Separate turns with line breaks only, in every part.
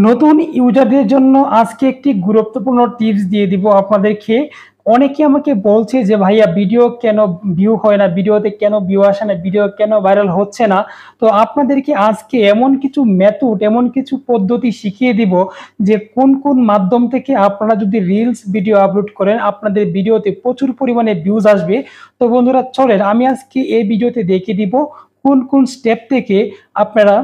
নতুন ইউজারদের জন্য আজকে একটি গুরুত্বপূর্ণ টিপস দিয়ে দিব আপনাদেরকে। অনেকে আমাকে বলছে যে ভাইয়া ভিডিও কেন ভিউ হয় না, ভিডিওতে কেন ভিউ আসে না, ভিডিও কেন ভাইরাল হচ্ছে না। তো আপনাদেরকে আজকে এমন কিছু মেথড, এমন কিছু পদ্ধতি শিখিয়ে দিব যে কোন কোন মাধ্যম থেকে আপনারা যদি রিলস ভিডিও আপলোড করেন আপনাদের ভিডিওতে প্রচুর পরিমাণে ভিউজ আসবে। তো বন্ধুরা চলেন আমি আজকে এই ভিডিওতে দেখিয়ে দিব কোন কোন স্টেপ থেকে আপনারা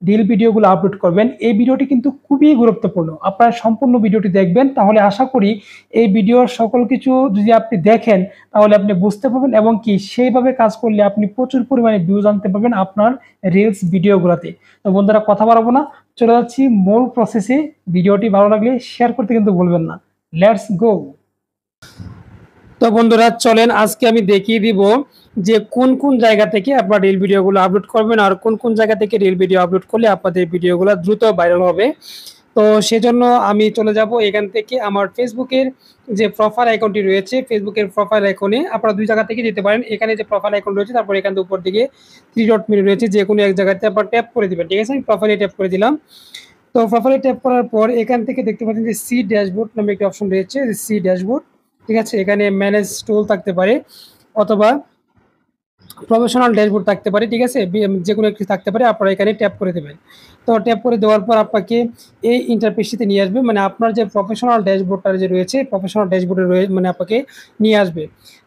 রিল ভিডিওগুলো আপলোড করবেন। এই ভিডিওটি কিন্তু খুবই গুরুত্বপূর্ণ, আপনারা সম্পূর্ণ ভিডিওটি দেখবেন, তাহলে আশা করি এই ভিডিওর সকল কিছু যদি আপনি দেখেন তাহলে আপনি বুঝতে পারবেন এবং কি সেইভাবে কাজ করলে আপনি প্রচুর পরিমাণে ভিউজ আনতে পারবেন আপনার রিলস ভিডিওগুলোতে। তো বন্ধুরা কথা বাড়াবো না, চলে যাচ্ছি মূল প্রসেসে। ভিডিওটি ভালো লাগলে শেয়ার করতে কিন্তু ভুলবেন না। Let's go. তো বন্ধুরা চলেন আজকে আমি দেখিয়ে দিব যে কোন কোন জায়গা থেকে আপনার রিল ভিডিওগুলো আপলোড করবেন আর কোন কোন জায়গা থেকে রিল ভিডিও আপলোড করলে আপনাদের ভিডিওগুলো দ্রুত ভাইরাল হবে। তো সেজন্য আমি চলে যাব এখান থেকে আমার ফেসবুকের যে প্রোফাইল আইকনটি রয়েছে, ফেসবুকের প্রোফাইল আইকনে আপনারা দুই জায়গা থেকে যেতে পারেন। এখানে যে প্রোফাইল আইকন রয়েছে তারপর এখান থেকে উপর দিকে থ্রি ডট মেনু রয়েছে, যে কোনো এক জায়গাতে আপনার ট্যাপ করে দিবেন। ঠিক আছে, আমি প্রোফাইলে ট্যাপ করে দিলাম। তো প্রোফাইলে ট্যাপ করার পর এখান থেকে দেখতে পাচ্ছেন যে সি ড্যাশবোর্ড নামে একটি অপশন রয়েছে, সি ড্যাশবোর্ড। ঠিক আছে, এখানে ম্যানেজ টুল থাকতে পারে অথবা প্রফেশনাল ড্যাশবোর্ড থাকতে পারে। ঠিক আছে, যে কোনো একটি থাকতে পারে, আপনারা এখানে ট্যাপ করে দেবেন। তো ট্যাপ করে দেওয়ার পর আপনাকে এই ইন্টারফেসটিতে নিয়ে আসবে, মানে আপনার যে প্রফেশনাল ড্যাশবোর্ডটা যে রয়েছে প্রফেশনাল ড্যাশবোর্ডে মানে আপনাকে নিয়ে আসবে।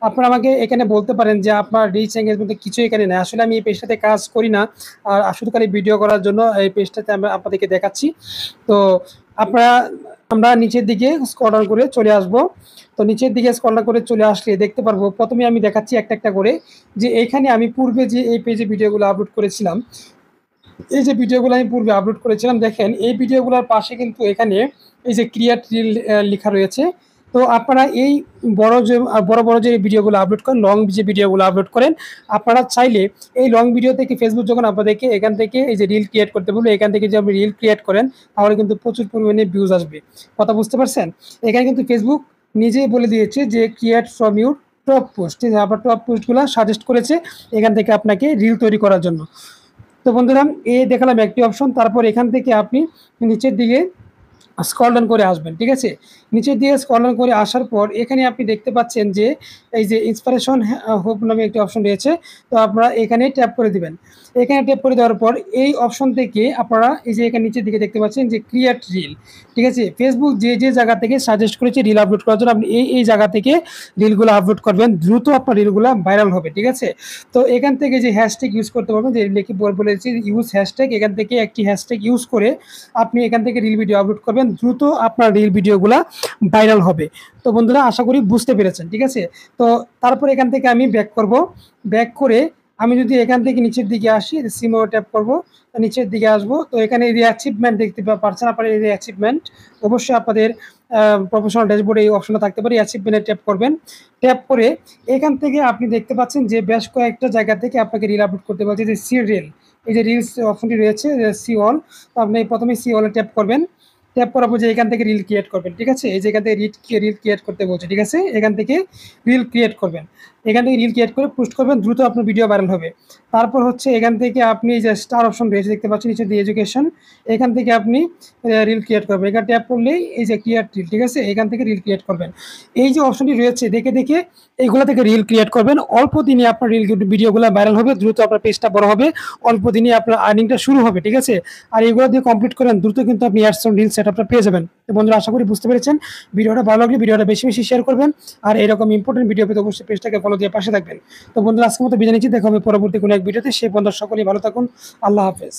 আপনারা আমাকে এখানে বলতে পারেন যে আপনার রিচ এঙ্গেজমেন্টে কিছু এখানে নেই। আসলে আমি এই পেজটাতে কাজ করি না, আর শুধু খালি ভিডিও করার জন্য এই পেজটাতে আমরা আপনাদেরকে দেখাচ্ছি। তো আপনারা আমরা নিচের দিকে স্ক্রল ডাউন করে চলে আসব। তো নিচের দিকে স্ক্রল ডাউন করে চলে আসলে দেখতে পারবো, প্রথমে আমি দেখাচ্ছি একটা একটা করে যে এখানে আমি পূর্বে যে এই পেজে ভিডিওগুলো আপলোড করেছিলাম, এই যে ভিডিওগুলো আমি পূর্বে আপলোড করেছিলাম, দেখেন এই ভিডিওগুলোর পাশে কিন্তু এখানে এই যে ক্রিয়েট রিল লেখা রয়েছে। তো আপনারা এই বড় বড় যে ভিডিওগুলো আপলোড করেন, লং যে ভিডিওগুলো আপলোড করেন, আপনারা চাইলে এই লং ভিডিও থেকে ফেসবুক যখন আপনাদেরকে এখান থেকে এই যে রিল ক্রিয়েট করতে বলবে, এখান থেকে যদি আপনি রিল ক্রিয়েট করেন তাহলে কিন্তু প্রচুর পরিমাণে ভিউজ আসবে। কথা বুঝতে পারছেন? এখানে কিন্তু ফেসবুক নিজেই বলে দিয়েছে যে create from your top post, আপনার টপ পোস্টগুলো সাজেস্ট করেছে এখান থেকে আপনাকে রিল তৈরি করার জন্য। তো বন্ধুরা এই দেখালাম একটি অপশন। তারপর এখান থেকে আপনি নিচের দিকে স্ক্রল ডাউন করে আসবেন। ঠিক আছে, নিচের দিকে স্ক্রল ডাউন করে আসার পর এখানে আপনি দেখতে পাচ্ছেন যে এই যে ইন্সপিরেশন হোপ নামে একটি অপশন রয়েছে। তো আপনারা এখানে ট্যাপ করে দিবেন। এখানে ট্যাপ করে দেওয়ার পর এই অপশন থেকে আপনারা এই যে এখানে নিচের দিকে দেখতে পাচ্ছেন যে ক্রিয়েট রিল। ঠিক আছে, ফেসবুক যে যে জায়গা থেকে সাজেস্ট করেছে রিল আপলোড করার জন্য, আপনি এই জায়গা থেকে রিলগুলো আপলোড করবেন, দ্রুত আপনার রিলগুলো ভাইরাল হবে। ঠিক আছে, তো এখান থেকে যে হ্যাশট্যাগ ইউজ করতে পারবেন, যে লিখে বলেছি ইউজ হ্যাশট্যাগ, এখান থেকে একটি হ্যাশট্যাগ ইউজ করে আপনি এখান থেকে রিল ভিডিও আপলোড করবেন, দ্রুত আপনার রিল ভিডিওগুলো ভাইরাল হবে। তো বন্ধুরা আশা করি বুঝতে পেরেছেন। ঠিক আছে, তো তারপর এখান থেকে আমি ব্যাক করব। ব্যাক করে আমি যদি এখান থেকে নিচের দিকে আসি, সিমো ট্যাপ করব, নিচের দিকে আসবো। তো এখানে এই অ্যাচিভমেন্ট দেখতে পাচ্ছেন, আপনার এই অ্যাচিভমেন্ট অবশ্যই আপনাদের প্রফেশনাল ড্যাশবোর্ডে এই অপশনটা থাকতে পারে। অ্যাচিভমেন্টে ট্যাপ করবেন। ট্যাপ করে এখান থেকে আপনি দেখতে পাচ্ছেন যে বেশ কয়েকটা জায়গা থেকে আপনাকে রিল আপলোড করতে পারছে, যে সি রিল, এই যে রিলস অপশনটি রয়েছে সি অল। তো আপনি প্রথমে সি অলে ট্যাপ করবেন। ট্যাপ করার পর যে এখান থেকে রিল ক্রিয়েট করবেন। ঠিক আছে, এই যে এখান থেকে রিল ক্রিয়েট করতে বলছে। ঠিক আছে, এখান থেকে রিল ক্রিয়েট করবেন। এখান থেকে রিল ক্রিয়েট করে পোস্ট করবেন, দ্রুত আপনার ভিডিও ভাইরাল হবে। তারপর হচ্ছে এখান থেকে আপনি যে স্টার অপশন রয়েছে দেখতে পাচ্ছেন নিচে দিয়ে এডুকেশন, এখান থেকে আপনি রিল ক্রিয়েট করবেন। এখানে ট্যাপ করলেই এই যে ক্রিয়েট রিল। ঠিক আছে, এখান থেকে রিল ক্রিয়েট করবেন। এই যে অপশনটি রয়েছে দেখে দেখে এইগুলো থেকে রিল ক্রিয়েট করবেন। অল্প দিনে আপনার রিল ভিডিওগুলো ভাইরাল হবে, দ্রুত আপনার পেজটা বড় হবে, অল্প দিনে আপনার আর্নিংটা শুরু হবে। ঠিক আছে, আর এইগুলো দিয়ে কমপ্লিট করেন, দ্রুত কিন্তু আপনি অ্যাডস রিল সেটআপটা পেয়ে যাবেন। তো বন্ধুরা আশা করি বুঝতে পেরেছেন। ভিডিওটা ভালো লাগলে ভিডিওটা বেশি বেশি শেয়ার করবেন, আর এরকম ইম্পর্টেন্ট ভিডিও পেতে অবশ্যই পেজটাকে ফলো দিয়ে পাশে থাকবেন। তো বন্ধুরা আজকের মতো বিদায় নিচ্ছি, দেখা হবে পরবর্তী কোনো এক ভিডিওতে। সে বন্ধুরা সকলেই ভালো থাকুন। আল্লাহ হাফেজ।